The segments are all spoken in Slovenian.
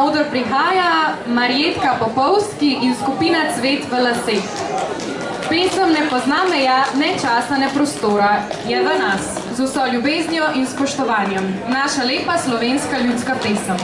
Oder prihaja Marjetka Popovski in skupina Cvet v laseh. Pesem ne pozna meja, ne časa, ne prostora, je v nas, z vso ljubeznijo in spoštovanjem. Naša lepa slovenska ljudska pesem.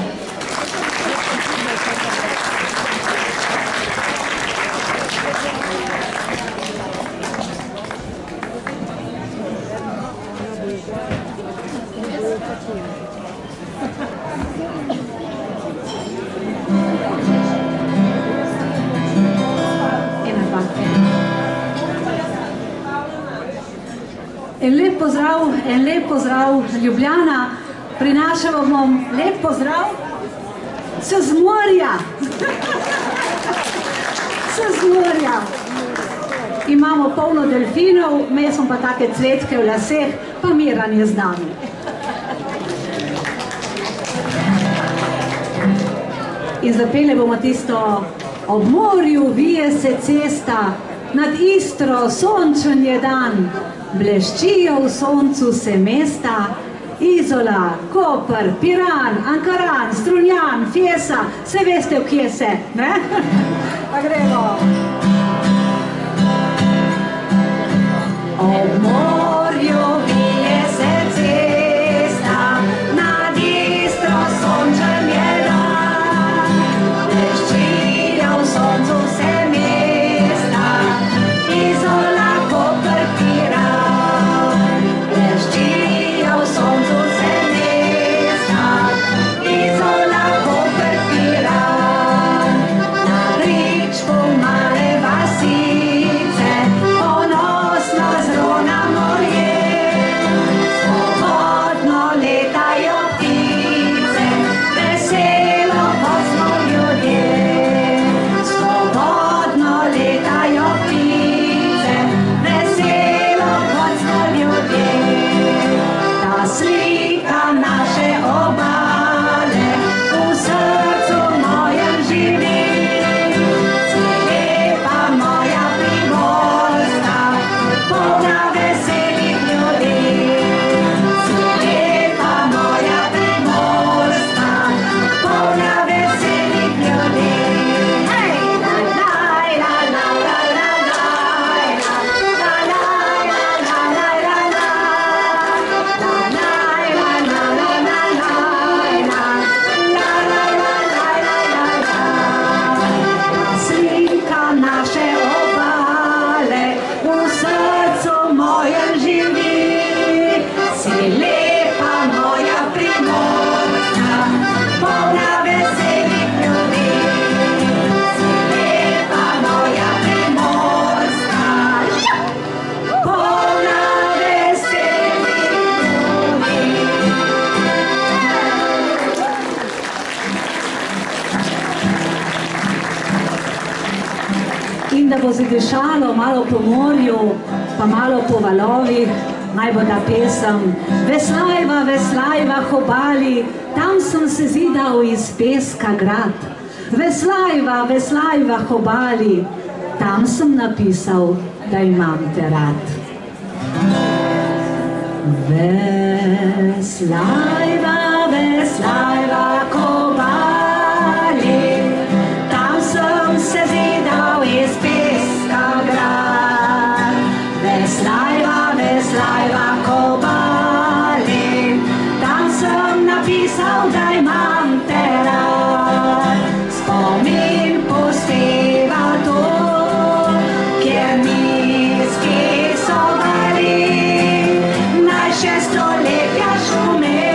En lep pozdrav, Ljubljana. Prinašamo vam lep pozdrav se z morja. Se z morja. Imamo polno delfinov, mi smo pa take cvetke v laseh, pa Miran je z nami. In zapele bomo tisto: ob morju vije se cesta, nad Istro sončen je dan, bleščijo v soncu se mesta, Izola, Koper, Piran, Ankaran, Strunjan, Fiesa, vse veste, v kje se, ne? Pa gremo. Ob morju vije se cesta, nad Istro sončen je dan, bleščijo v soncu se mesta, Izola, Koper, Piran, bleščijo v soncu se mesta, Izola, Koper, Piran, na Bričku male vasice, ponosno zronamo morje, svobodno letajo ptice, veselo kot smo ljudje, svobodno letajo ptice, veselo kot smo ljudje. Ta slika naše obale v srcu mojem živi, si lepa moja Primorska, polna veselih ljudi. Si lepa moja Primorska, polna veselih ljudi. Hej! La la la la la la la, la la la la la la la, la slika naše obale v srcu mojem živi, si lepa moja Primorska, polna veselih ljudi. Si lepa moja Primorska, polna veselih ljudi. In da bo zadišalo malo po morju, pa malo po valovih, naj bo ta pesem: veslajva, veslajva k obali, tam sem se zidal iz peska grad. Veslajva, veslajva k obali, tam sem napisal, da imam te rad. Veslajva, veslajva k obali, tam sem se zidal iz peska grad. Veslajva, veslajva k obali, tam sem napisal, da imam te rad. Spomin posteva to, kjer nizki so gali, naj še stoletja šume,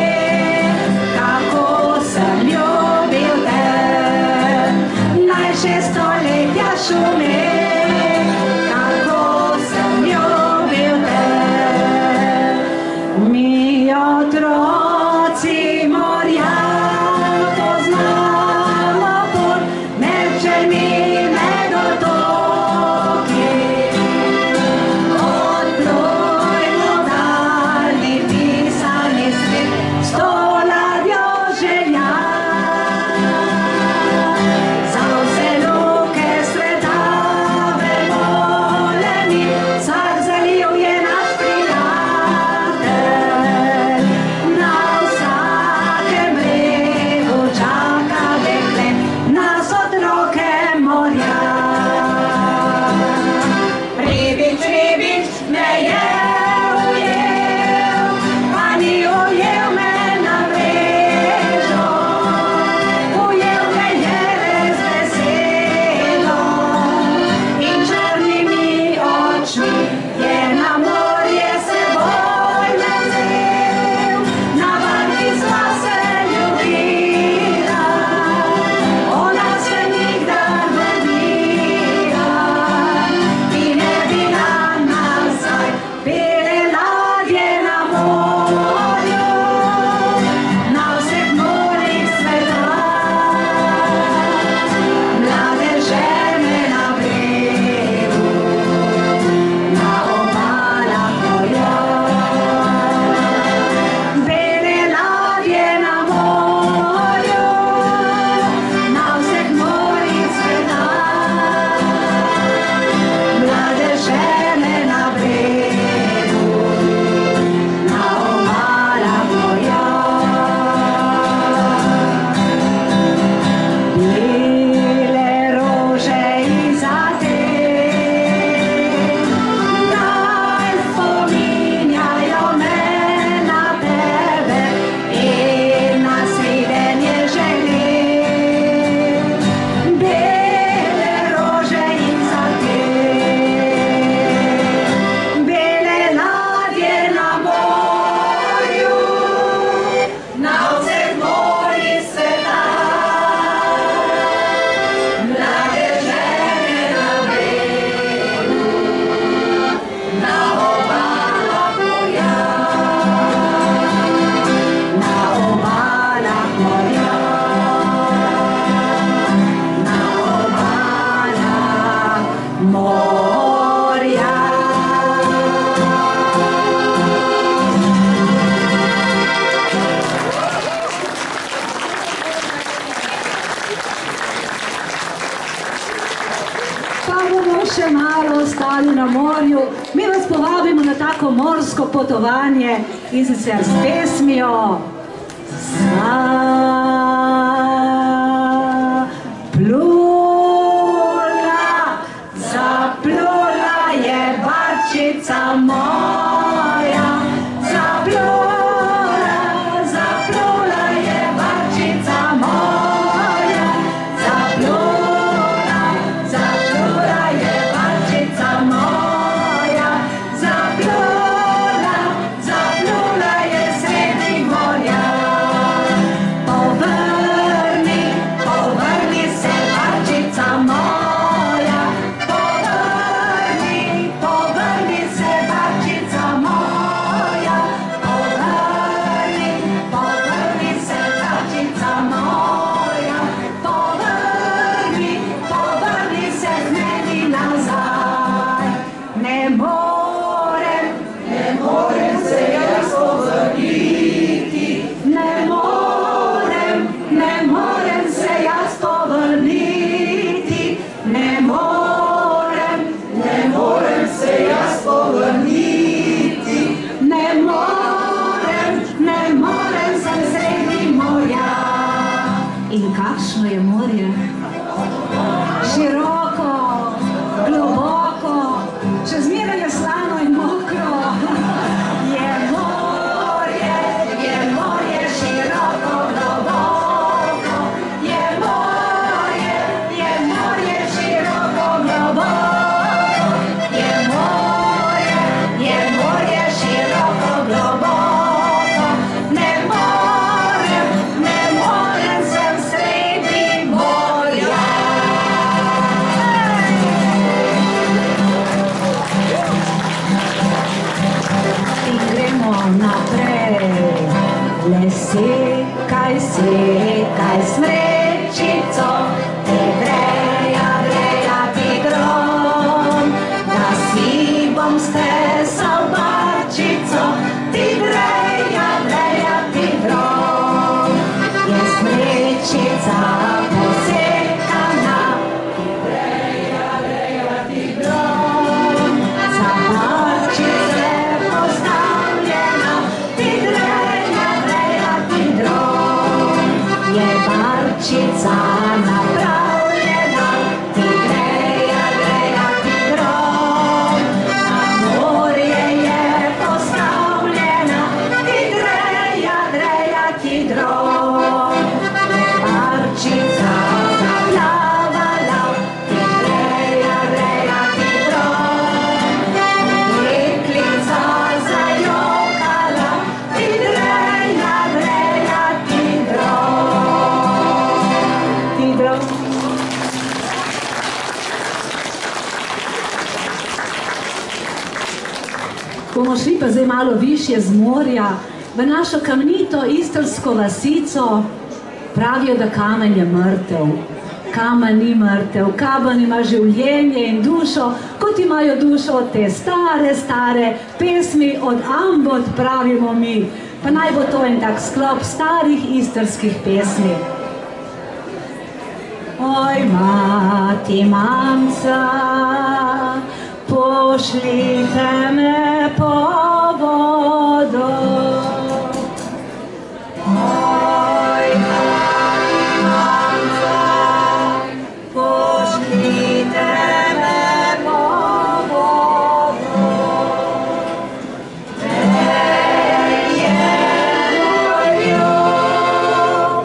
kako sem ljubil te. Naj še stoletja šume, kako sem ljubil te. Mi otroci morja poznamo pot, med čelmi, med otoki, odplujmo daljni pisani svet, s to ladjo želja. Za vse luke sveta bomo še malo ostali na morju. Mi vas povabimo na tako morsko potovanje in sicer s pesmijo Zaplula je barčica moja, zaplula je barčica moja, zaplula je barčica moja, zaplula je sredi morja. Povrni se barčica moja, povrni se barčica moja, povrni se barčica moja, povrni se k meni nazaj. Ne morem se jaz povrniti, ne morem se jaz povrniti, ne morem se jaz povrniti, ne morem sem sredi morja. In kakšno je morje? Široko, globoko, še zmeraj je slano in mokro. Je morje široko, globoko, je morje široko, globoko, je morje široko, globoko, ne morem sem sredi morja. In gremo naprej. Le sekaj smrečico, te greja ti grom, da si bom stresal barčico, ti greja ti grom. Je smrečica posekana, ti greja ti grom, za barčice postavljena, ti greja ti grom. Je barčica napravljena, ti greja ti grom, na morje je postavljena, ti greja ti grom. Je barčica zaplavala, ti greja ti grom, deklica zajokala, ti greja ti grom. Ti grom. Bomo šli pa zdaj malo višje z morja, v našo kamnito istrsko vasico. Pravijo, da kamen je mrtev. Kamen ni mrtev, kamen ima življenje in dušo, kot imajo dušo te stare pesmi od ambot, pravimo mi. Pa naj bo to en tak sklop starih istrskih pesmi. Oj, mati, mamca, pošljite me po vodo. Oj, mati, mamca, pošljite me po vodo. Telje moj ljub,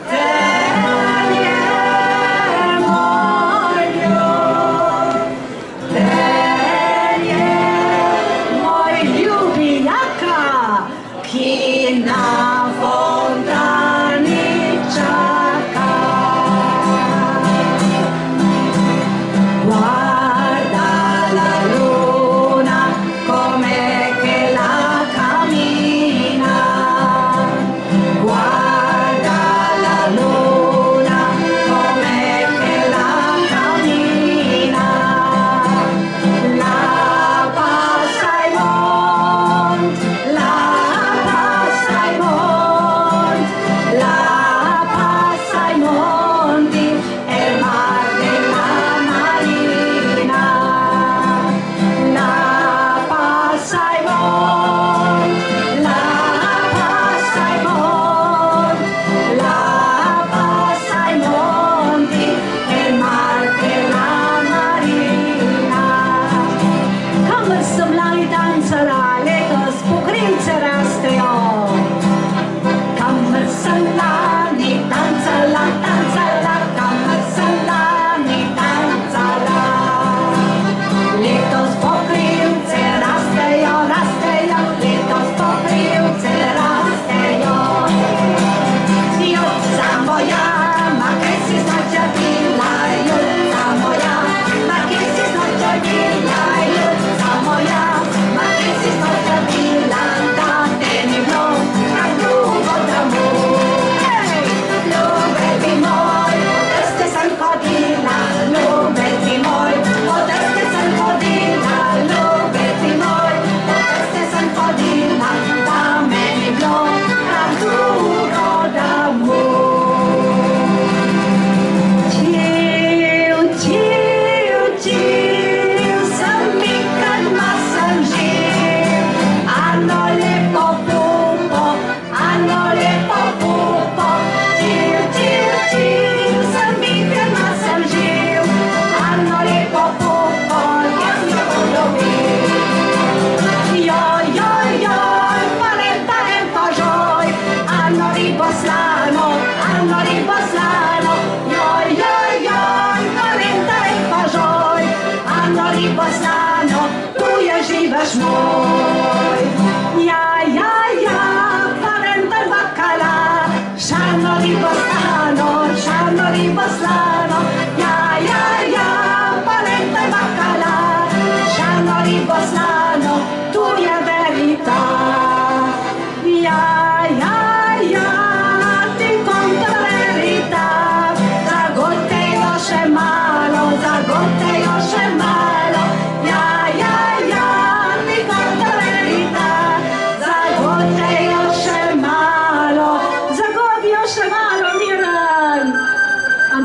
telje moj ljub, telje moj ljub.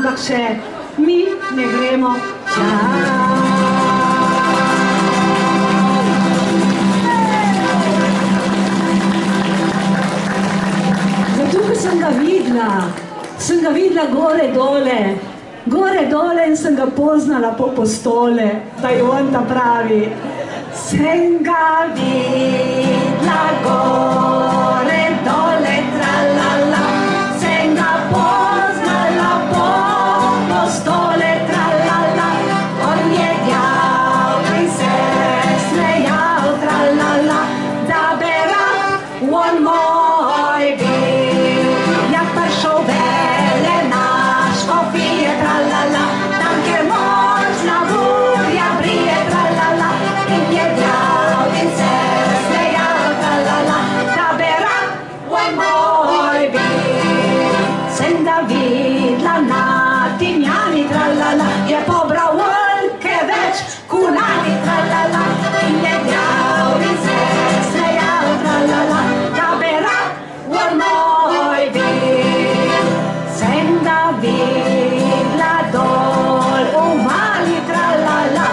ampak še mi ne gremo čas. Tukaj sem ga videla gore dole in sem ga poznala po postole, da je on ta pravi. Sem ga videla gore dole, tralala, sem ga poznala po postole, tralala, on je djal in se smejal, tralala, da bi rad on moj bil. Ja prišel vele naš kopije, tralala, tam kjer močna burja brije, tralala, in je djal in se smejal, tralala, da bi rad on moj bil. Sem ga videla na Timjani, tralala, je pobral oljke več kulani, tralala, in je djal in se smejal, tralala, da bi rad on moj bil. Sem ga videla dol v vali, tralala,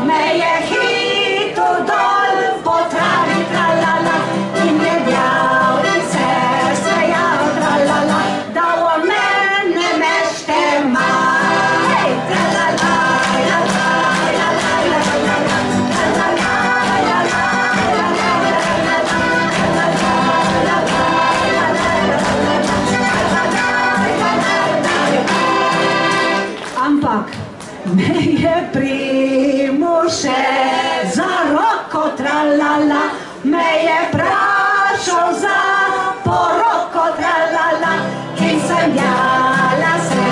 me je hitel dol po travi, tralala, in je djal in se smejal, tralala, da on mene mešte ima. Hej, tralala, tralala, ampak me je Primože za roko, tralala, me je prašal za poroko, tralala, in sem jala se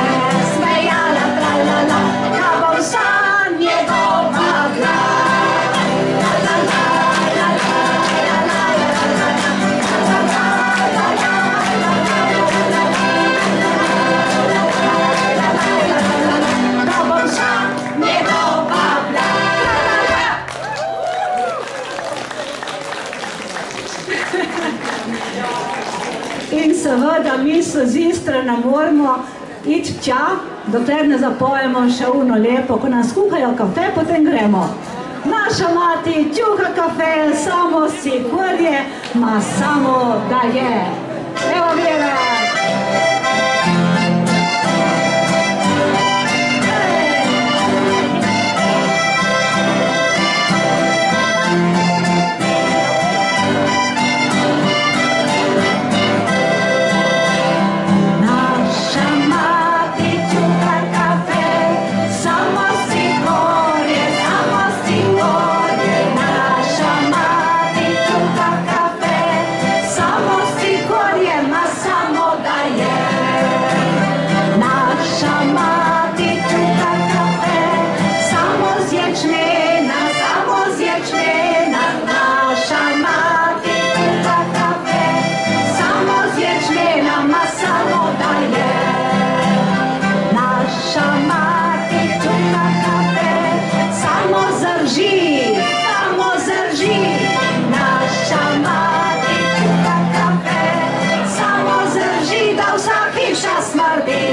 smejala, tralala, da bom za njegova glas. Tralala, da bom za njegova glas. In seveda mi so z Istre ne moramo iti tja, dokler ne zapojemo še uno lepo, ko nas kuhajo kafe, potem gremo. Naša mati čuha kafe, samo si kurje, ma samo da je. Evo Vera! Naša mati čuha kafe, samo si kurje, samo si kurje. Naša mati čuha kafe, samo si kurje, ma samo da je. Naša mati čuha kafe, samo z ječmena, samo z ječmena. Naša mati čuha kafe, samo z ječmena, ma samo da je. Naša mati čuha kafe, samo zrži, samo zrži. Naša mati čuha kafe, samo zrži, da vsa hiša smrdi.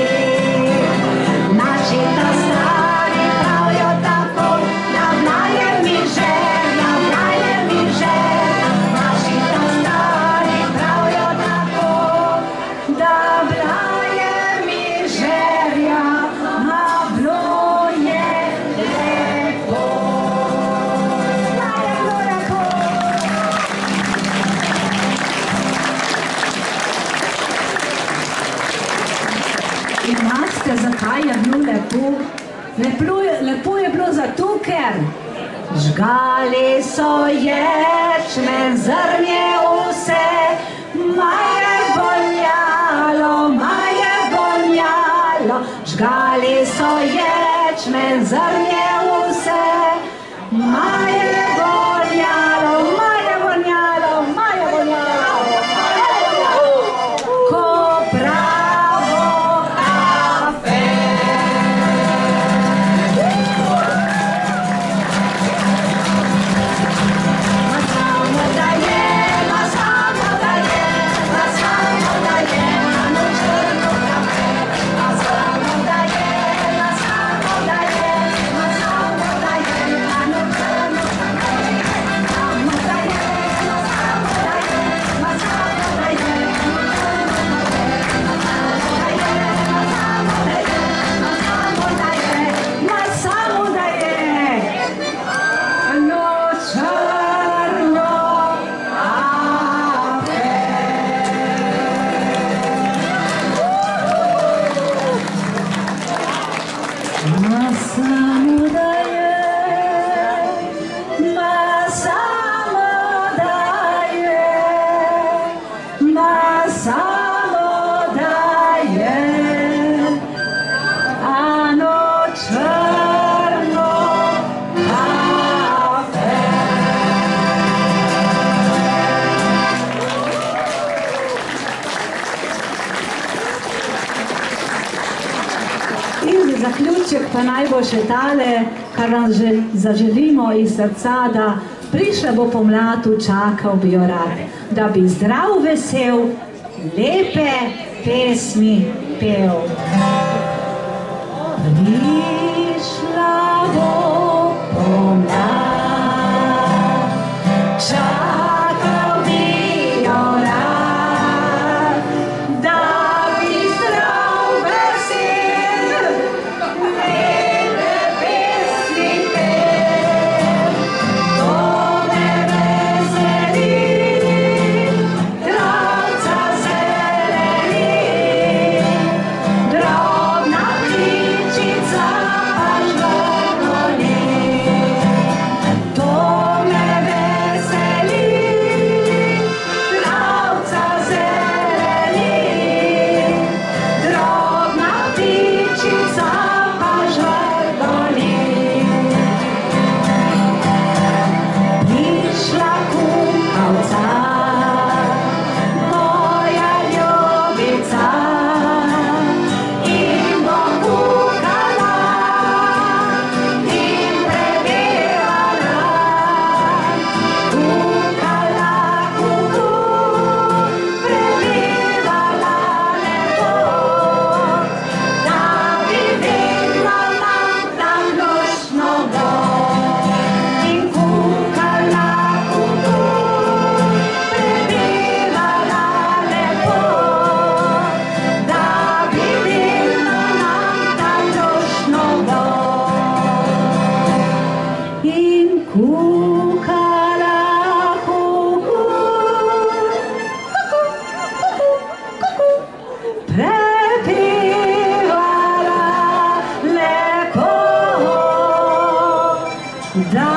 Naši ta stari pravijo tako, da vlaje mi želja, vlaje mi želja. Naši ta stari pravijo tako, da vlaje mi želja, ma bilo je lepo. Vlaje bilo lepo. In Maste, zakaj je bilo lepo? Lepo je bilo zato, ker žgali so ječmen, zrnje vse, maje vonjalo, žgali so ječmen, zrnje vse, maje vonjalo, maje vonjalo, maje vonjalo. Ko pravo kafe. Ma samo da je, ma samo da je, ma samo da je, ma no črno kafe. Ma samo da je, Ma samo da je, ma samo da je, ma samo da je, ano črno kafe. In za zaključek pa naj bo še tale, kar vam zaželimo iz srca, da prišla bo pomlad, čakal bi jo rad, da bi zdrav, vesel, lepe pesmi pel. Prišla bo pomlad, čakal bi jo rad, da bi zdrav, vesel, lepe pesmi pel. To me veseli, travca zeleni, drobna ptičica pa žvrgoli. To me veseli, travca zeleni, drobna ptičica pa žvrgoli. Prišla kukavca, moja ljubica, in bo kukala in prepevala. Kukala, kuku, prepevala lepo, da bi vedela nam ta luštno bo. In kukala, kuku, prepevala lepo, da bi vedela nam ta luštno bo. In kukala, kuku, prepevala lepo, da